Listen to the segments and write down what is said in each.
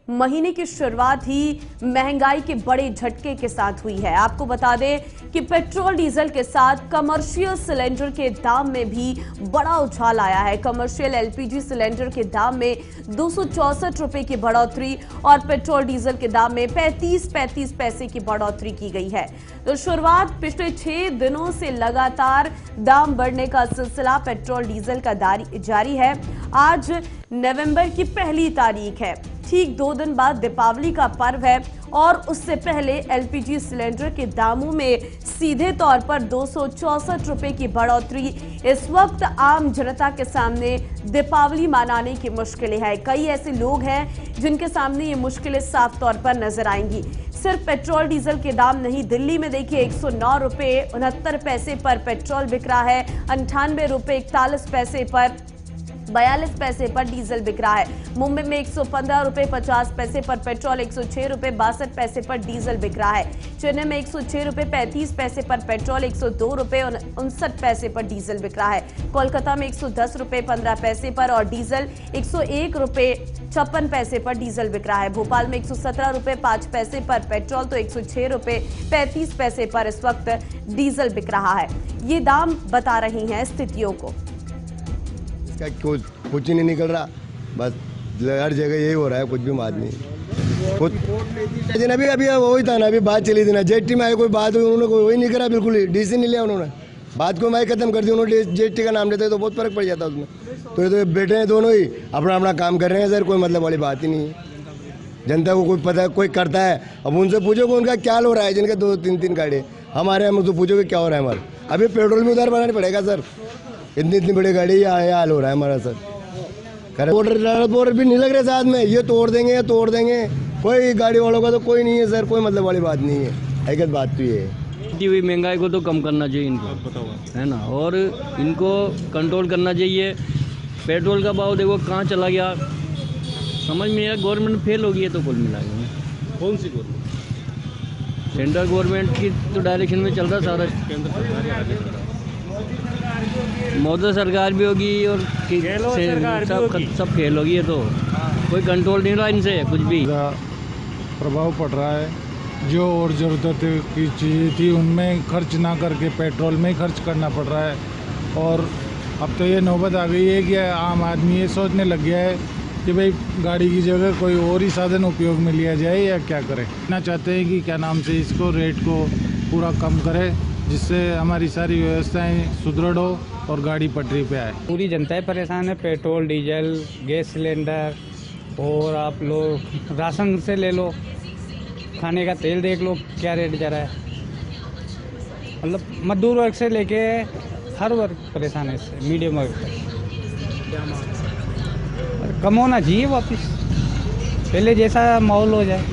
महीने की शुरुआत ही महंगाई के बड़े झटके के साथ हुई है। आपको बता दें कि पेट्रोल डीजल के साथ कमर्शियल सिलेंडर के दाम में भी बड़ा उछाल आया है। कमर्शियल एलपीजी सिलेंडर के दाम में 264 रुपए की बढ़ोतरी और पेट्रोल डीजल के दाम में 35 पैसे की बढ़ोतरी की गई है। तो शुरुआत पिछले 6 दिनों से लगातार दाम बढ़ने का सिलसिला पेट्रोल डीजल का जारी है। आज नवंबर की पहली तारीख है, ठीक 2 दिन बाद दीपावली का पर्व है और उससे पहले एलपीजी सिलेंडर के दामों में सीधे तौर पर 264 रुपए की बढ़ोतरी इस वक्त आम जनता के सामने दीपावली मनाने की मुश्किलें हैं। कई ऐसे लोग हैं जिनके सामने ये मुश्किलें साफ तौर पर नजर आएंगी। सिर्फ पेट्रोल डीजल के दाम नहीं, दिल्ली में देखिए 109 रुपए 69 पैसे पर पेट्रोल बिक रहा है, 98 रुपए 41 पैसे पर 42 पैसे पर डीजल बिक रहा है। मुंबई में 115 रुपए 50 पैसे पर पेट्रोल, 106 रुपए 62 पैसे पर डीजल बिक रहा है। चेन्नई में 106 रुपए 35 पैसे पर पेट्रोल, 102 रुपए 59 पैसे पर डीजल बिक रहा है। कोलकाता में 110 रुपए 15 पैसे पर और डीजल 101 रुपए 56 पैसे पर डीजल बिक रहा है। भोपाल में 117 रुपए 5 पैसे पर पेट्रोल तो 106 रुपए 35 पैसे पर इस वक्त डीजल बिक रहा है। ये दाम बता रही हैं स्थितियों को। इसका कुछ ही नहीं निकल रहा, बस हर जगह यही हो रहा है, कुछ भी बात नहीं। कुछ अभी वही था ना, अभी बात चली थी ना, जेटी में आई कोई बात हुई, उन्होंने कोई वही नहीं करा, बिल्कुल ही डीसी नहीं लिया उन्होंने, बात को मैं खत्म कर दी। उन्होंने जेटी का नाम लेते तो बहुत फर्क पड़ जाता उसमें। तो ये तो बैठे हैं दोनों ही अपना अपना काम कर रहे हैं सर, कोई मतलब वाली बात ही नहीं है। जनता को कोई पता है, कोई करता है, अब उनसे पूछो कि उनका क्या हो रहा है, जिनके 2-3 गाड़ी हमारे हम तो पूछो कि क्या हो रहा है हमारा। अभी पेट्रोल में उधार बनाना पड़ेगा सर, इतनी बड़ी गाड़ी ये हाल हो रहा है हमारा सर। बोर्डर भी नहीं लग रहे साथ में, ये तोड़ देंगे, कोई गाड़ी वालों का तो कोई नहीं है सर, कोई मतलब वाली बात नहीं है। हकीकत बात तो ये है, हुई महंगाई को तो कम करना चाहिए इनको, है ना, और इनको कंट्रोल करना चाहिए। पेट्रोल का भाव देखो कहाँ चला गया, समझ में नहीं आया। गवर्नमेंट फेल हो गई है तो कुल मिला के। कौन सी गवर्नमेंट? सेंट्रल गवर्नमेंट की तो डायरेक्शन में चल रहा सारा, केंद्र सरकार मोदी सरकार भी होगी और सब फेल होगी है, तो कोई कंट्रोल नहीं रहा इनसे कुछ भी। प्रभाव पड़ रहा है, जो और ज़रूरत की चीज़ थी उनमें खर्च ना करके पेट्रोल में ही खर्च करना पड़ रहा है। और अब तो ये नौबत आ गई है कि आम आदमी ये सोचने लग गया है कि भाई गाड़ी की जगह कोई और ही साधन उपयोग में लिया जाए या क्या करें। ना चाहते हैं कि क्या नाम से इसको रेट को पूरा कम करे, जिससे हमारी सारी व्यवस्थाएं सुदृढ़ हो और गाड़ी पटरी पे आए। पूरी जनता परेशान है, पेट्रोल डीजल गैस सिलेंडर, और आप लोग राशन से ले लो, खाने का तेल देख लो क्या रेट जा रहा है। मतलब मजदूर वर्ग से लेके हर वर्ग परेशान है इससे, मीडियम वर्ग तक। कम होना चाहिए वापस, पहले जैसा माहौल हो जाए।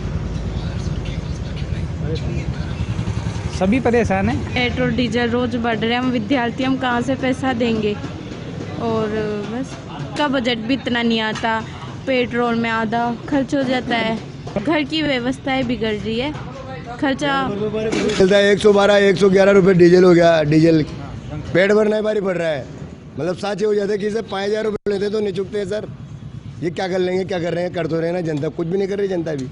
सभी परेशान हैं। पेट्रोल डीजल रोज बढ़ रहे हैं, हम विद्यार्थी, हम कहाँ से पैसा देंगे। और बस का बजट भी इतना नहीं आता, पेट्रोल में आधा खर्च हो जाता है, घर की व्यवस्थाएं बिगड़ रही है, खर्चा चलता है। 112 111 रुपये डीजल हो गया, डीजल पेट भरना ही भारी पड़ रहा है। मतलब साँचे हो जाते कि इसे 5000 रुपये लेते तो नहीं चुकते हैं सर। ये क्या कर लेंगे, क्या कर रहे हैं, कर तो रहे ना, जनता कुछ भी नहीं कर रही, जनता भी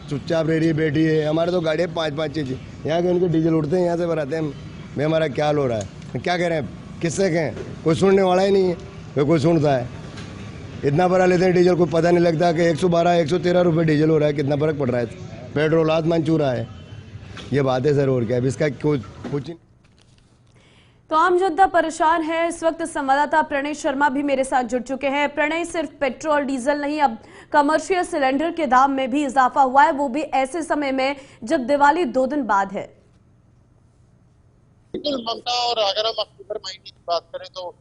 चुपचाप रह रही है, बैठी है। हमारे तो गाड़ी 5-5 चीज़ यहाँ के उनके डीजल उड़ते हैं, यहाँ से भराते हैं। मैं हमारा क्या हाल हो रहा है, क्या कह रहे हैं, किससे कहें, कोई सुनने वाला ही नहीं है, कोई सुनता है। इतना भरा लेते हैं डीजल, को पता नहीं लगता कि 112 113 रुपये डीजल हो रहा है, कितना फ़र्क पड़ रहा है। पेट्रोल आसमान छू रहा है, ये बात है सर, और क्या है इसका कुछ। तो आम जनता परेशान है। इस वक्त संवाददाता प्रणय शर्मा भी मेरे साथ जुड़ चुके हैं। प्रणय, सिर्फ पेट्रोल डीजल नहीं, अब कमर्शियल सिलेंडर के दाम में भी इजाफा हुआ है, वो भी ऐसे समय में जब दिवाली 2 दिन बाद है। बिल्कुल ममता, और अगर हम अक्टूबर महीने की बात करें तो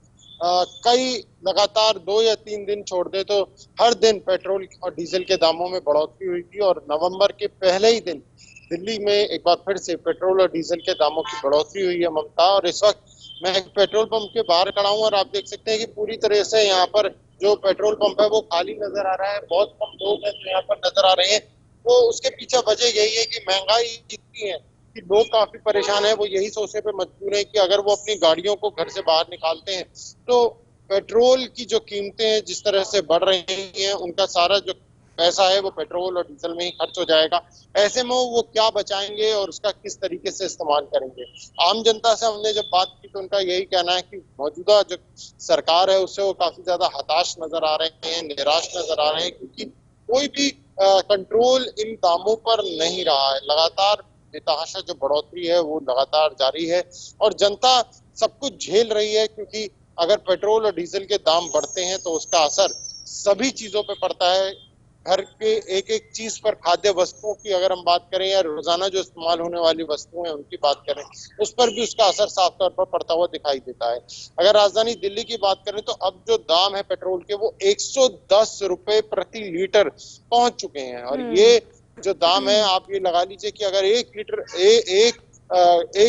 कई लगातार 2 या 3 दिन छोड़ दे तो हर दिन पेट्रोल और डीजल के दामों में बढ़ोतरी हुई थी। और नवंबर के पहले ही दिन दिल्ली में एक बार फिर से पेट्रोल और डीजल के दामों की बढ़ोतरी हुई है ममता। और इस वक्त मैं पेट्रोल पंप के बाहर खड़ा हूं और आप देख सकते हैं कि पूरी तरह से यहाँ पर जो पेट्रोल पंप है वो खाली नजर आ रहा है। बहुत कम लोग हैं जो यहाँ पर नजर आ रहे हैं। तो उसके पीछे वजह यही है कि महंगाई इतनी है कि लोग काफी परेशान है। वो यही सोचने पे मजबूर है कि अगर वो अपनी गाड़ियों को घर से बाहर निकालते हैं तो पेट्रोल की जो कीमतें जिस तरह से बढ़ रही हैं, उनका सारा जो पैसा है वो पेट्रोल और डीजल में ही खर्च हो जाएगा। ऐसे में वो क्या बचाएंगे और उसका किस तरीके से इस्तेमाल करेंगे। आम जनता से हमने जब बात की तो उनका यही कहना है कि मौजूदा जो सरकार है उससे वो काफी ज्यादा हताश नजर आ रहे हैं, निराश नजर आ रहे हैं, क्योंकि कोई भी कंट्रोल इन दामों पर नहीं रहा है। लगातार बेतहाशा जो बढ़ोतरी है वो लगातार जारी है और जनता सब कुछ झेल रही है, क्योंकि अगर पेट्रोल और डीजल के दाम बढ़ते हैं तो उसका असर सभी चीजों पे पड़ता है। घर के एक एक चीज पर, खाद्य वस्तुओं की अगर हम बात करें या रोजाना जो इस्तेमाल होने वाली वस्तुएं उनकी बात करें, उस पर भी उसका असर साफ तौर पर पड़ता हुआ दिखाई देता है। अगर राजधानी दिल्ली की बात करें तो अब जो दाम है पेट्रोल के वो 110 रुपए प्रति लीटर पहुंच चुके हैं और ये जो दाम है आप ये लगा लीजिए कि अगर एक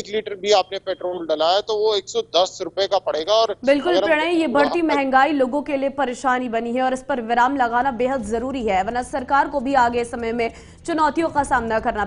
लीटर भी आपने पेट्रोल डलाया तो वो 110 रुपए का पड़ेगा। और बिल्कुल प्रणय, ये बढ़ती महंगाई लोगों के लिए परेशानी बनी है और इस पर विराम लगाना बेहद जरूरी है, वरना सरकार को भी आगे समय में चुनौतियों का सामना करना